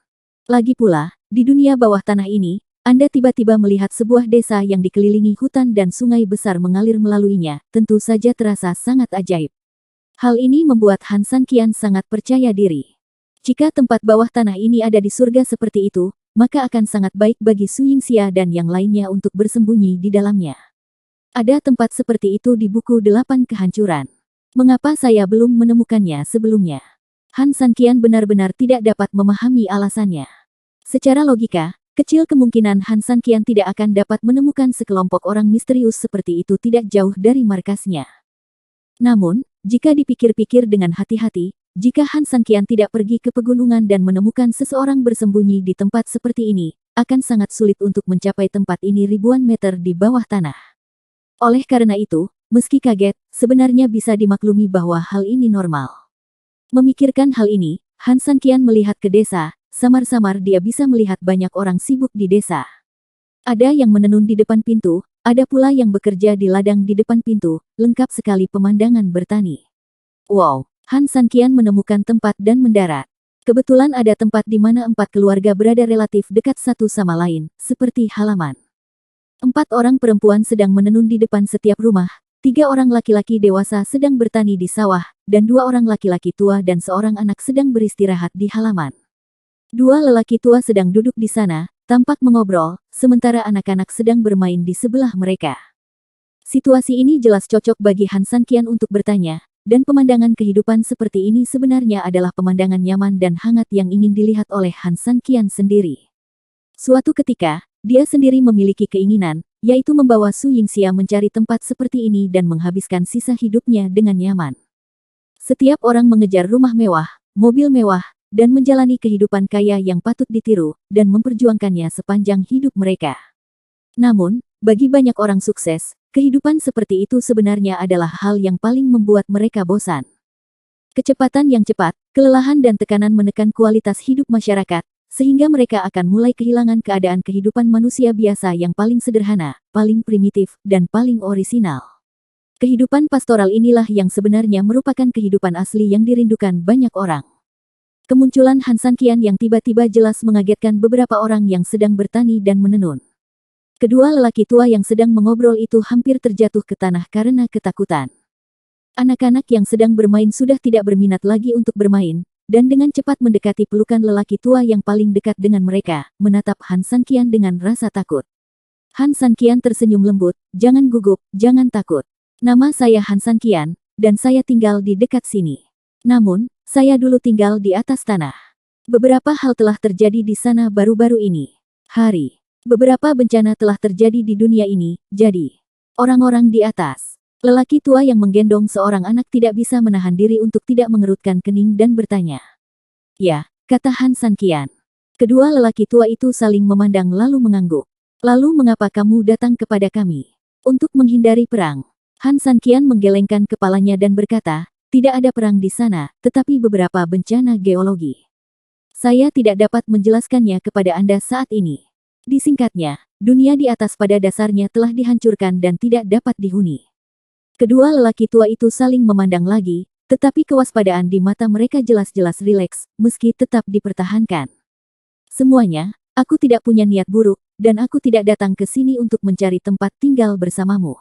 Lagi pula, di dunia bawah tanah ini, Anda tiba-tiba melihat sebuah desa yang dikelilingi hutan dan sungai besar mengalir melaluinya, tentu saja terasa sangat ajaib. Hal ini membuat Han Sanqian sangat percaya diri. Jika tempat bawah tanah ini ada di surga seperti itu, maka akan sangat baik bagi Su Yingxia dan yang lainnya untuk bersembunyi di dalamnya. Ada tempat seperti itu di buku 8 kehancuran. Mengapa saya belum menemukannya sebelumnya? Han Sanqian benar-benar tidak dapat memahami alasannya. Secara logika, kecil kemungkinan Han Sanqian tidak akan dapat menemukan sekelompok orang misterius seperti itu tidak jauh dari markasnya. Namun, jika dipikir-pikir dengan hati-hati, jika Han Sanqian tidak pergi ke pegunungan dan menemukan seseorang bersembunyi di tempat seperti ini, akan sangat sulit untuk mencapai tempat ini ribuan meter di bawah tanah. Oleh karena itu, meski kaget, sebenarnya bisa dimaklumi bahwa hal ini normal. Memikirkan hal ini, Han Sanqian melihat ke desa, samar-samar dia bisa melihat banyak orang sibuk di desa. Ada yang menenun di depan pintu, ada pula yang bekerja di ladang di depan pintu, lengkap sekali pemandangan bertani. Wow! Han Sanqian menemukan tempat dan mendarat. Kebetulan ada tempat di mana 4 keluarga berada relatif dekat satu sama lain, seperti halaman. 4 orang perempuan sedang menenun di depan setiap rumah, 3 orang laki-laki dewasa sedang bertani di sawah, dan 2 orang laki-laki tua dan seorang anak sedang beristirahat di halaman. 2 lelaki tua sedang duduk di sana, tampak mengobrol, sementara anak-anak sedang bermain di sebelah mereka. Situasi ini jelas cocok bagi Han Sanqian untuk bertanya, dan pemandangan kehidupan seperti ini sebenarnya adalah pemandangan nyaman dan hangat yang ingin dilihat oleh Han Sanqian sendiri. Suatu ketika, dia sendiri memiliki keinginan, yaitu membawa Su Yingxia mencari tempat seperti ini dan menghabiskan sisa hidupnya dengan nyaman. Setiap orang mengejar rumah mewah, mobil mewah, dan menjalani kehidupan kaya yang patut ditiru, dan memperjuangkannya sepanjang hidup mereka. Namun, bagi banyak orang sukses, kehidupan seperti itu sebenarnya adalah hal yang paling membuat mereka bosan. Kecepatan yang cepat, kelelahan dan tekanan menekan kualitas hidup masyarakat, sehingga mereka akan mulai kehilangan keadaan kehidupan manusia biasa yang paling sederhana, paling primitif, dan paling orisinal. Kehidupan pastoral inilah yang sebenarnya merupakan kehidupan asli yang dirindukan banyak orang. Kemunculan Han Sanqian yang tiba-tiba jelas mengagetkan beberapa orang yang sedang bertani dan menenun. Kedua lelaki tua yang sedang mengobrol itu hampir terjatuh ke tanah karena ketakutan. Anak-anak yang sedang bermain sudah tidak berminat lagi untuk bermain, dan dengan cepat mendekati pelukan lelaki tua yang paling dekat dengan mereka, menatap Han Sanqian dengan rasa takut. Han Sanqian tersenyum lembut, "Jangan gugup, jangan takut. Nama saya Han Sanqian, dan saya tinggal di dekat sini. Namun, saya dulu tinggal di atas tanah. Beberapa hal telah terjadi di sana baru-baru ini. Beberapa bencana telah terjadi di dunia ini, jadi orang-orang di atas." Lelaki tua yang menggendong seorang anak tidak bisa menahan diri untuk tidak mengerutkan kening dan bertanya. "Ya," kata Han Sanqian. Kedua lelaki tua itu saling memandang lalu mengangguk. "Lalu mengapa kamu datang kepada kami?" "Untuk menghindari perang." Han Sanqian menggelengkan kepalanya dan berkata, "Tidak ada perang di sana, tetapi beberapa bencana geologi. Saya tidak dapat menjelaskannya kepada Anda saat ini. Disingkatnya, dunia di atas pada dasarnya telah dihancurkan dan tidak dapat dihuni." Kedua lelaki tua itu saling memandang lagi, tetapi kewaspadaan di mata mereka jelas-jelas rileks, meski tetap dipertahankan. "Semuanya, aku tidak punya niat buruk, dan aku tidak datang ke sini untuk mencari tempat tinggal bersamamu.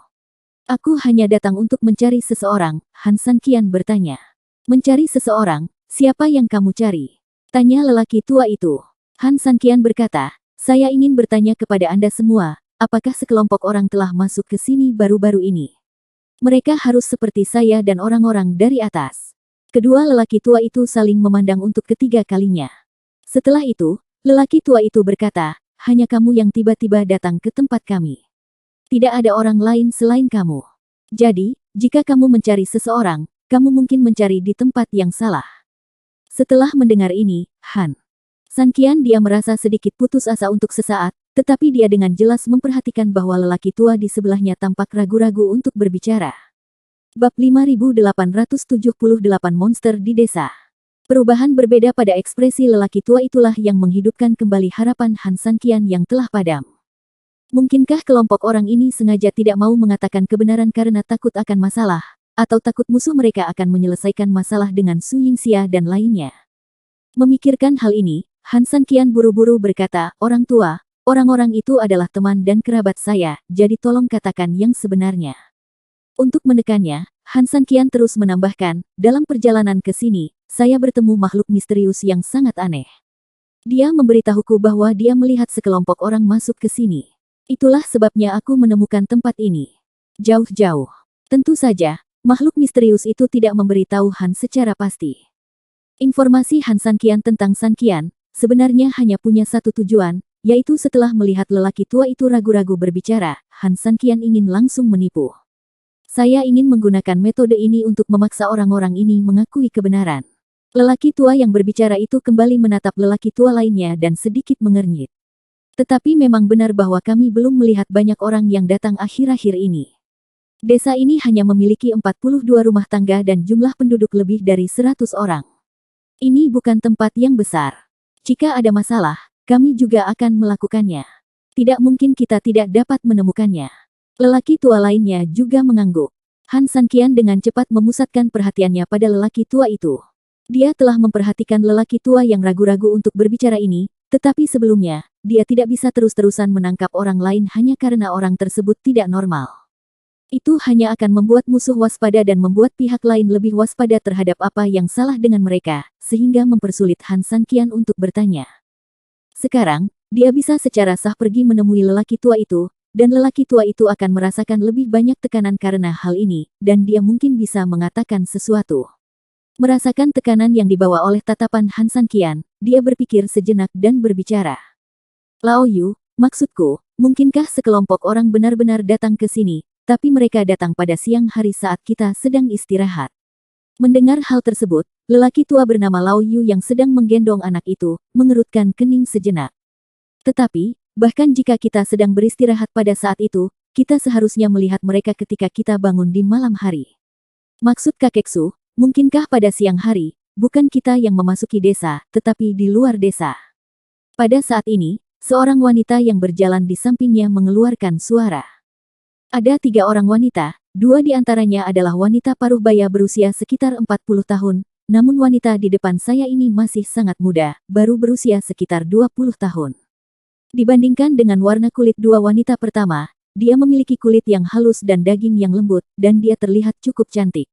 Aku hanya datang untuk mencari seseorang," Han Sanqian bertanya. "Mencari seseorang? Siapa yang kamu cari?" tanya lelaki tua itu. Han Sanqian berkata, "Saya ingin bertanya kepada Anda semua, apakah sekelompok orang telah masuk ke sini baru-baru ini? Mereka harus seperti saya dan orang-orang dari atas." Kedua lelaki tua itu saling memandang untuk ketiga kalinya. Setelah itu, lelaki tua itu berkata, "Hanya kamu yang tiba-tiba datang ke tempat kami. Tidak ada orang lain selain kamu. Jadi, jika kamu mencari seseorang, kamu mungkin mencari di tempat yang salah." Setelah mendengar ini, Han Sanqian dia merasa sedikit putus asa untuk sesaat, tetapi dia dengan jelas memperhatikan bahwa lelaki tua di sebelahnya tampak ragu-ragu untuk berbicara. Bab 5878 Monster di Desa. Perubahan berbeda pada ekspresi lelaki tua itulah yang menghidupkan kembali harapan Han Sanqian yang telah padam. Mungkinkah kelompok orang ini sengaja tidak mau mengatakan kebenaran karena takut akan masalah, atau takut musuh mereka akan menyelesaikan masalah dengan Su Yingxia dan lainnya? Memikirkan hal ini, Han Sanqian buru-buru berkata, "Orang tua, orang-orang itu adalah teman dan kerabat saya, jadi tolong katakan yang sebenarnya." Untuk menekannya, Han Sanqian terus menambahkan, "Dalam perjalanan ke sini, saya bertemu makhluk misterius yang sangat aneh. Dia memberitahuku bahwa dia melihat sekelompok orang masuk ke sini. Itulah sebabnya aku menemukan tempat ini. Jauh-jauh." Tentu saja, makhluk misterius itu tidak memberitahu Han secara pasti. Informasi Han Sanqian tentang Sanqian sebenarnya hanya punya satu tujuan, yaitu setelah melihat lelaki tua itu ragu-ragu berbicara, Han Sanqian ingin langsung menipu. "Saya ingin menggunakan metode ini untuk memaksa orang-orang ini mengakui kebenaran." Lelaki tua yang berbicara itu kembali menatap lelaki tua lainnya dan sedikit mengernyit. "Tetapi memang benar bahwa kami belum melihat banyak orang yang datang akhir-akhir ini. Desa ini hanya memiliki 42 rumah tangga dan jumlah penduduk lebih dari 100 orang. Ini bukan tempat yang besar. Jika ada masalah, kami juga akan melakukannya. Tidak mungkin kita tidak dapat menemukannya." Lelaki tua lainnya juga mengangguk. Han Sanqian dengan cepat memusatkan perhatiannya pada lelaki tua itu. Dia telah memperhatikan lelaki tua yang ragu-ragu untuk berbicara ini, tetapi sebelumnya, dia tidak bisa terus-terusan menangkap orang lain hanya karena orang tersebut tidak normal. Itu hanya akan membuat musuh waspada dan membuat pihak lain lebih waspada terhadap apa yang salah dengan mereka, sehingga mempersulit Han Sanqian untuk bertanya. Sekarang, dia bisa secara sah pergi menemui lelaki tua itu, dan lelaki tua itu akan merasakan lebih banyak tekanan karena hal ini, dan dia mungkin bisa mengatakan sesuatu. Merasakan tekanan yang dibawa oleh tatapan Han Sanqian, dia berpikir sejenak dan berbicara. Lao Yu, maksudku, mungkinkah sekelompok orang benar-benar datang ke sini, tapi mereka datang pada siang hari saat kita sedang istirahat. Mendengar hal tersebut, lelaki tua bernama Lao Yu yang sedang menggendong anak itu, mengerutkan kening sejenak. Tetapi, bahkan jika kita sedang beristirahat pada saat itu, kita seharusnya melihat mereka ketika kita bangun di malam hari. Maksud kakek Su, mungkinkah pada siang hari, bukan kita yang memasuki desa, tetapi di luar desa. Pada saat ini, seorang wanita yang berjalan di sampingnya mengeluarkan suara. Ada 3 orang wanita, 2 di antaranya adalah wanita paruh baya berusia sekitar 40 tahun, namun wanita di depan saya ini masih sangat muda, baru berusia sekitar 20 tahun. Dibandingkan dengan warna kulit 2 wanita pertama, dia memiliki kulit yang halus dan daging yang lembut, dan dia terlihat cukup cantik.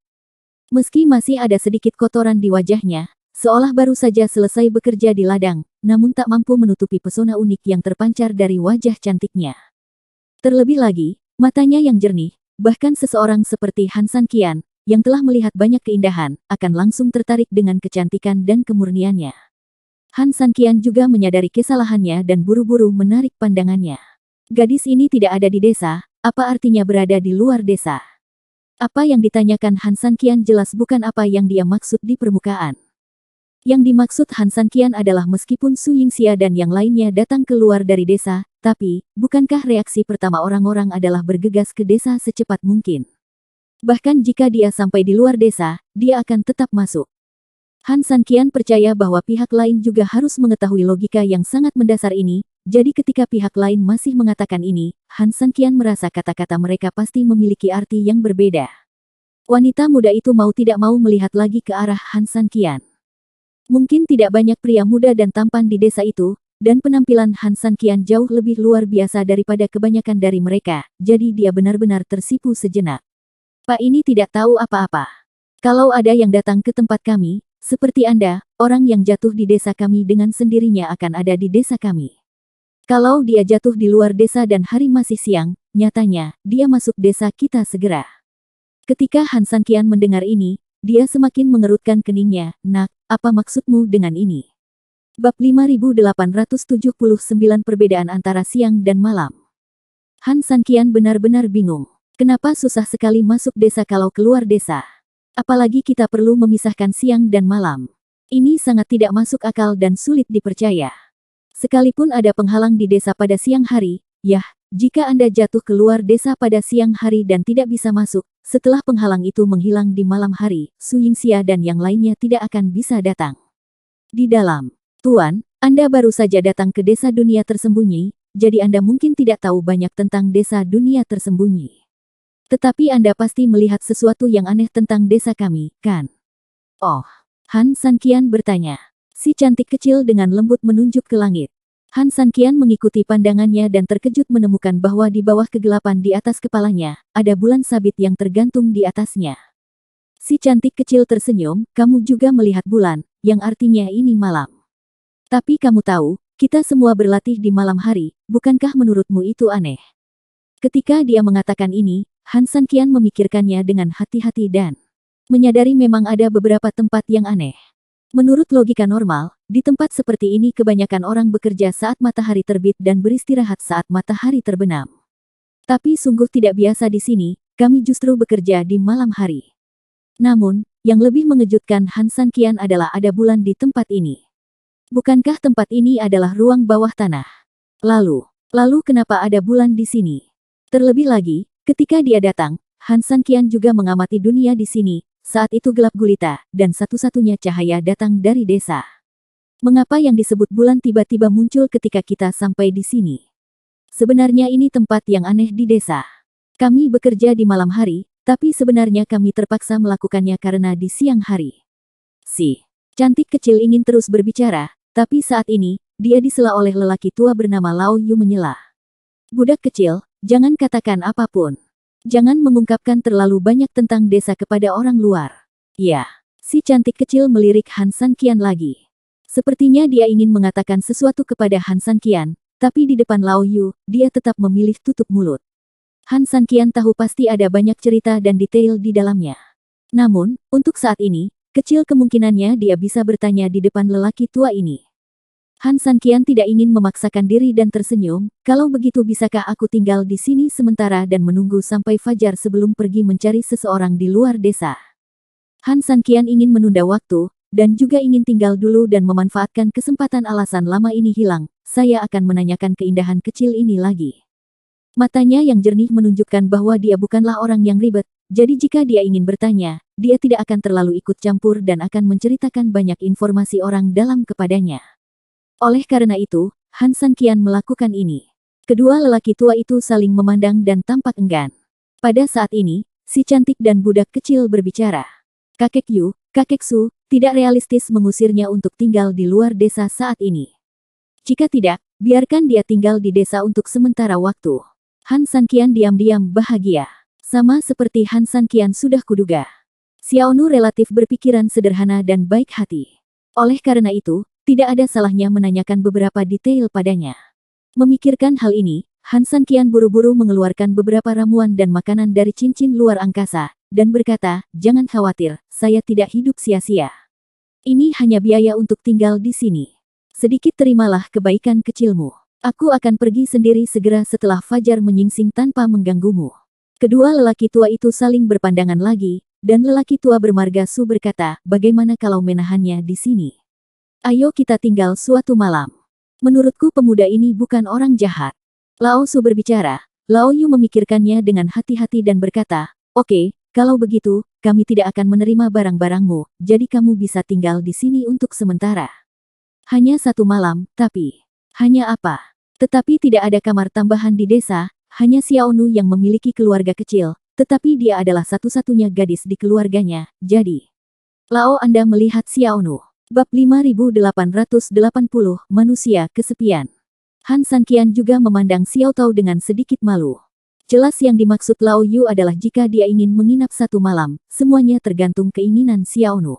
Meski masih ada sedikit kotoran di wajahnya, seolah baru saja selesai bekerja di ladang, namun tak mampu menutupi pesona unik yang terpancar dari wajah cantiknya. Terlebih lagi, matanya yang jernih, bahkan seseorang seperti Han San Qian, yang telah melihat banyak keindahan, akan langsung tertarik dengan kecantikan dan kemurniannya. Han San Qian juga menyadari kesalahannya dan buru-buru menarik pandangannya. Gadis ini tidak ada di desa, apa artinya berada di luar desa? Apa yang ditanyakan Han San Qian jelas bukan apa yang dia maksud di permukaan. Yang dimaksud Han San Qian adalah meskipun Su Yingxia dan yang lainnya datang keluar dari desa, tapi, bukankah reaksi pertama orang-orang adalah bergegas ke desa secepat mungkin? Bahkan jika dia sampai di luar desa, dia akan tetap masuk. Han San Qian percaya bahwa pihak lain juga harus mengetahui logika yang sangat mendasar ini, jadi ketika pihak lain masih mengatakan ini, Han San Qian merasa kata-kata mereka pasti memiliki arti yang berbeda. Wanita muda itu mau tidak mau melihat lagi ke arah Han San Qian. Mungkin tidak banyak pria muda dan tampan di desa itu, dan penampilan Han San Qian jauh lebih luar biasa daripada kebanyakan dari mereka, jadi dia benar-benar tersipu sejenak. Pak ini tidak tahu apa-apa. Kalau ada yang datang ke tempat kami, seperti Anda, orang yang jatuh di desa kami dengan sendirinya akan ada di desa kami. Kalau dia jatuh di luar desa dan hari masih siang, nyatanya, dia masuk desa kita segera. Ketika Han San Qian mendengar ini, dia semakin mengerutkan keningnya. Nak, apa maksudmu dengan ini? Bab 5879 Perbedaan antara siang dan malam. Han San Qian benar-benar bingung. Kenapa susah sekali masuk desa kalau keluar desa? Apalagi kita perlu memisahkan siang dan malam. Ini sangat tidak masuk akal dan sulit dipercaya. Sekalipun ada penghalang di desa pada siang hari, jika Anda jatuh keluar desa pada siang hari dan tidak bisa masuk, setelah penghalang itu menghilang di malam hari, Su Yingxia dan yang lainnya tidak akan bisa datang. Di dalam, Tuan, Anda baru saja datang ke desa dunia tersembunyi, jadi Anda mungkin tidak tahu banyak tentang desa dunia tersembunyi. Tetapi Anda pasti melihat sesuatu yang aneh tentang desa kami, kan? Oh, Han San Qian bertanya. Si cantik kecil dengan lembut menunjuk ke langit. Han San Qian mengikuti pandangannya dan terkejut menemukan bahwa di bawah kegelapan di atas kepalanya, ada bulan sabit yang tergantung di atasnya. Si cantik kecil tersenyum, kamu juga melihat bulan, yang artinya ini malam. Tapi kamu tahu, kita semua berlatih di malam hari, bukankah menurutmu itu aneh? Ketika dia mengatakan ini, Han San Qian memikirkannya dengan hati-hati dan menyadari memang ada beberapa tempat yang aneh. Menurut logika normal, di tempat seperti ini kebanyakan orang bekerja saat matahari terbit dan beristirahat saat matahari terbenam. Tapi sungguh tidak biasa di sini, kami justru bekerja di malam hari. Namun, yang lebih mengejutkan Han San Qian adalah ada bulan di tempat ini. Bukankah tempat ini adalah ruang bawah tanah? Lalu kenapa ada bulan di sini? Terlebih lagi, ketika dia datang, Han San Qian juga mengamati dunia di sini. Saat itu gelap gulita, dan satu-satunya cahaya datang dari desa. Mengapa yang disebut bulan tiba-tiba muncul ketika kita sampai di sini? Sebenarnya ini tempat yang aneh di desa. Kami bekerja di malam hari, tapi sebenarnya kami terpaksa melakukannya karena di siang hari. Si cantik kecil ingin terus berbicara, tapi saat ini, dia disela oleh lelaki tua bernama Lao Yu menyela. Budak kecil, jangan katakan apapun. Jangan mengungkapkan terlalu banyak tentang desa kepada orang luar. Ya, si cantik kecil melirik Han San Qian lagi. Sepertinya dia ingin mengatakan sesuatu kepada Han San Qian, tapi di depan Lao Yu, dia tetap memilih tutup mulut. Han San Qian tahu pasti ada banyak cerita dan detail di dalamnya. Namun, untuk saat ini, kecil kemungkinannya dia bisa bertanya di depan lelaki tua ini. Han Sanqian tidak ingin memaksakan diri dan tersenyum, kalau begitu bisakah aku tinggal di sini sementara dan menunggu sampai fajar sebelum pergi mencari seseorang di luar desa. Han Sanqian ingin menunda waktu, dan juga ingin tinggal dulu dan memanfaatkan kesempatan alasan lama ini hilang. Saya akan menanyakan keindahan kecil ini lagi. Matanya yang jernih menunjukkan bahwa dia bukanlah orang yang ribet, jadi jika dia ingin bertanya, dia tidak akan terlalu ikut campur dan akan menceritakan banyak informasi orang dalam kepadanya. Oleh karena itu, Han Sanqian melakukan ini. Kedua lelaki tua itu saling memandang dan tampak enggan. Pada saat ini, si cantik dan budak kecil berbicara. Kakek Yu, kakek Su, tidak realistis mengusirnya untuk tinggal di luar desa saat ini. Jika tidak, biarkan dia tinggal di desa untuk sementara waktu. Han Sanqian diam-diam bahagia. Sama seperti Han Sanqian sudah kuduga. Xiaonu relatif berpikiran sederhana dan baik hati. Oleh karena itu, tidak ada salahnya menanyakan beberapa detail padanya. Memikirkan hal ini, Han Sanqian buru-buru mengeluarkan beberapa ramuan dan makanan dari cincin luar angkasa, dan berkata, "Jangan khawatir, saya tidak hidup sia-sia. Ini hanya biaya untuk tinggal di sini. Sedikit terimalah kebaikan kecilmu. Aku akan pergi sendiri segera setelah fajar menyingsing tanpa mengganggumu." Kedua lelaki tua itu saling berpandangan lagi, dan lelaki tua bermarga Su berkata, "Bagaimana kalau menahannya di sini? Ayo kita tinggal suatu malam. Menurutku pemuda ini bukan orang jahat." Lao Su berbicara, Lao Yu memikirkannya dengan hati-hati dan berkata, "Oke, kalau begitu, kami tidak akan menerima barang-barangmu, jadi kamu bisa tinggal di sini untuk sementara. Hanya satu malam, tapi..." "Hanya apa?" "Tetapi tidak ada kamar tambahan di desa, hanya Xiaonu yang memiliki keluarga kecil, tetapi dia adalah satu-satunya gadis di keluarganya, jadi..." "Lao Anda melihat Xiaonu." Bab 5880, Manusia Kesepian. Han Sanqian juga memandang Xiao Tao dengan sedikit malu. Jelas yang dimaksud Lao Yu adalah jika dia ingin menginap satu malam, semuanya tergantung keinginan Xiaonu.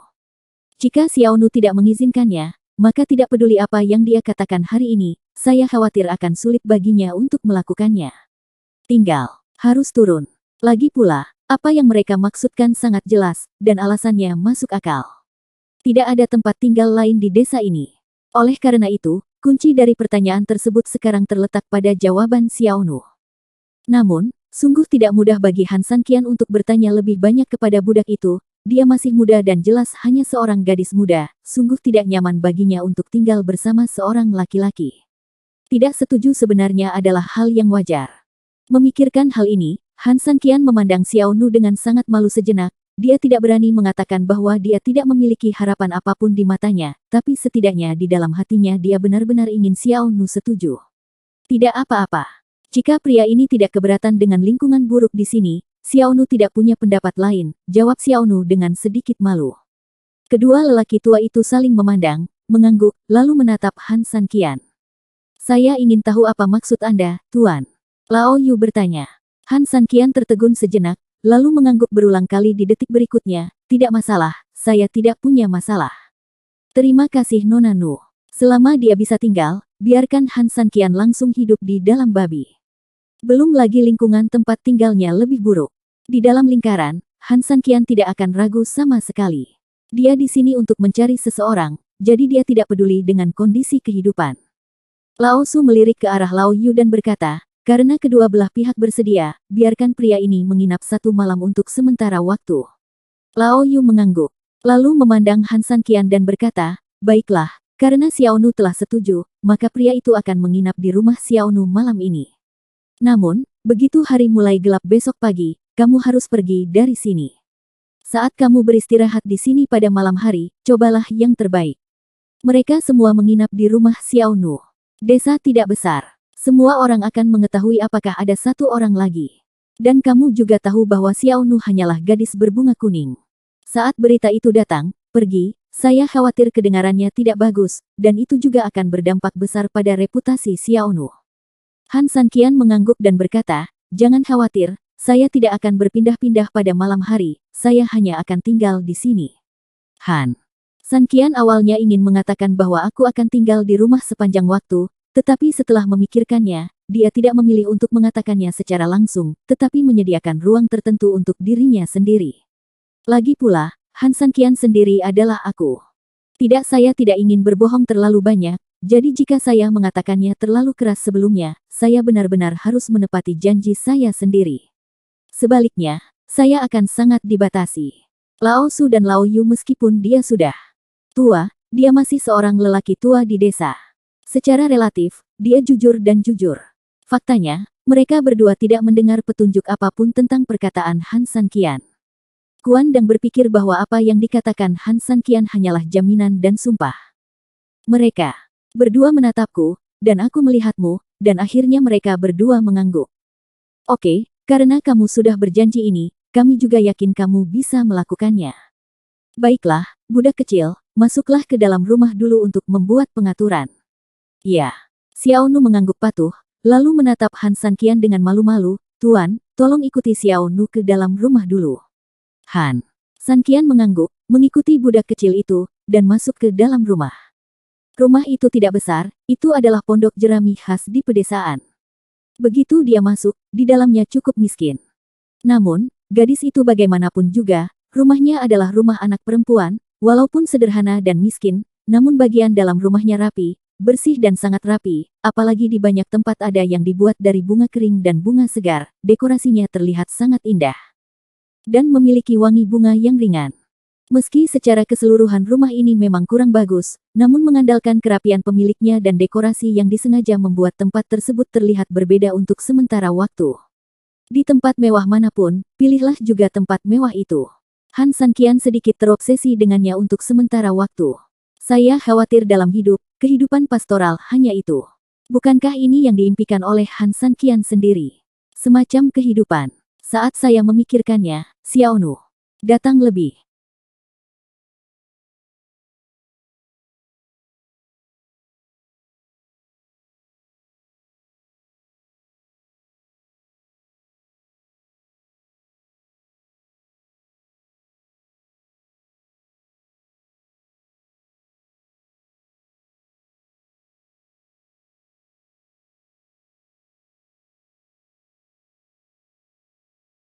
Jika Xiaonu tidak mengizinkannya, maka tidak peduli apa yang dia katakan hari ini, saya khawatir akan sulit baginya untuk melakukannya. Tinggal, harus turun. Lagi pula, apa yang mereka maksudkan sangat jelas, dan alasannya masuk akal. Tidak ada tempat tinggal lain di desa ini. Oleh karena itu, kunci dari pertanyaan tersebut sekarang terletak pada jawaban Xiaonu. Namun, sungguh tidak mudah bagi Han Sanqian untuk bertanya lebih banyak kepada budak itu. Dia masih muda dan jelas hanya seorang gadis muda, sungguh tidak nyaman baginya untuk tinggal bersama seorang laki-laki. Tidak setuju sebenarnya adalah hal yang wajar. Memikirkan hal ini, Han Sanqian memandang Xiaonu dengan sangat malu sejenak. Dia tidak berani mengatakan bahwa dia tidak memiliki harapan apapun di matanya, tapi setidaknya di dalam hatinya dia benar-benar ingin Xiaonu setuju. Tidak apa-apa. Jika pria ini tidak keberatan dengan lingkungan buruk di sini, Xiaonu tidak punya pendapat lain, jawab Xiaonu dengan sedikit malu. Kedua lelaki tua itu saling memandang, mengangguk, lalu menatap Han Sanqian. "Saya ingin tahu apa maksud Anda, Tuan?" Lao Yu bertanya. Han Sanqian tertegun sejenak, lalu mengangguk berulang kali di detik berikutnya, "Tidak masalah, saya tidak punya masalah." "Terima kasih Nona Nu." Selama dia bisa tinggal, biarkan Han Sanqian langsung hidup di dalam babi. Belum lagi lingkungan tempat tinggalnya lebih buruk. Di dalam lingkaran, Han Sanqian tidak akan ragu sama sekali. Dia di sini untuk mencari seseorang, jadi dia tidak peduli dengan kondisi kehidupan. Lao Su melirik ke arah Lao Yu dan berkata, "Karena kedua belah pihak bersedia, biarkan pria ini menginap satu malam untuk sementara waktu." Lao Yu mengangguk, lalu memandang Han Sanqian dan berkata, "Baiklah, karena Xiaonu telah setuju, maka pria itu akan menginap di rumah Xiaonu malam ini. Namun, begitu hari mulai gelap besok pagi, kamu harus pergi dari sini. Saat kamu beristirahat di sini pada malam hari, cobalah yang terbaik." Mereka semua menginap di rumah Xiaonu. Desa tidak besar. Semua orang akan mengetahui apakah ada satu orang lagi. Dan kamu juga tahu bahwa Xiaonu hanyalah gadis berbunga kuning. Saat berita itu datang, "Pergi," saya khawatir kedengarannya tidak bagus, dan itu juga akan berdampak besar pada reputasi Xiaonu. Han Sanqian mengangguk dan berkata, "Jangan khawatir, saya tidak akan berpindah-pindah pada malam hari, saya hanya akan tinggal di sini." Han Sanqian awalnya ingin mengatakan bahwa aku akan tinggal di rumah sepanjang waktu, tetapi setelah memikirkannya, dia tidak memilih untuk mengatakannya secara langsung, tetapi menyediakan ruang tertentu untuk dirinya sendiri. Lagi pula, Han Sanqian sendiri adalah aku. Tidak, saya tidak ingin berbohong terlalu banyak, jadi jika saya mengatakannya terlalu keras sebelumnya, saya benar-benar harus menepati janji saya sendiri. Sebaliknya, saya akan sangat dibatasi. Lao Su dan Lao Yu meskipun dia sudah tua, dia masih seorang lelaki tua di desa. Secara relatif, dia jujur dan jujur. Faktanya, mereka berdua tidak mendengar petunjuk apapun tentang perkataan Han San Qian. Kuan Dang berpikir bahwa apa yang dikatakan Han San Qian hanyalah jaminan dan sumpah. Mereka berdua menatapku, dan aku melihatmu, dan akhirnya mereka berdua mengangguk. Oke, karena kamu sudah berjanji ini, kami juga yakin kamu bisa melakukannya. Baiklah, budak kecil, masuklah ke dalam rumah dulu untuk membuat pengaturan. Ya. Xiao Nu mengangguk patuh, lalu menatap Han San Qian dengan malu-malu, Tuan, tolong ikuti Xiao Nu ke dalam rumah dulu. Han San Qian mengangguk, mengikuti budak kecil itu, dan masuk ke dalam rumah. Rumah itu tidak besar, itu adalah pondok jerami khas di pedesaan. Begitu dia masuk, di dalamnya cukup miskin. Namun, gadis itu bagaimanapun juga, rumahnya adalah rumah anak perempuan, walaupun sederhana dan miskin, namun bagian dalam rumahnya rapi, bersih dan sangat rapi, apalagi di banyak tempat ada yang dibuat dari bunga kering dan bunga segar, dekorasinya terlihat sangat indah. Dan memiliki wangi bunga yang ringan. Meski secara keseluruhan rumah ini memang kurang bagus, namun mengandalkan kerapian pemiliknya dan dekorasi yang disengaja membuat tempat tersebut terlihat berbeda untuk sementara waktu. Di tempat mewah manapun, pilihlah juga tempat mewah itu. Han San Qian sedikit terobsesi dengannya untuk sementara waktu. Saya khawatir dalam hidup, kehidupan pastoral hanya itu. Bukankah ini yang diimpikan oleh Han San Qian sendiri? Semacam kehidupan. Saat saya memikirkannya, Xiao Nu datang lebih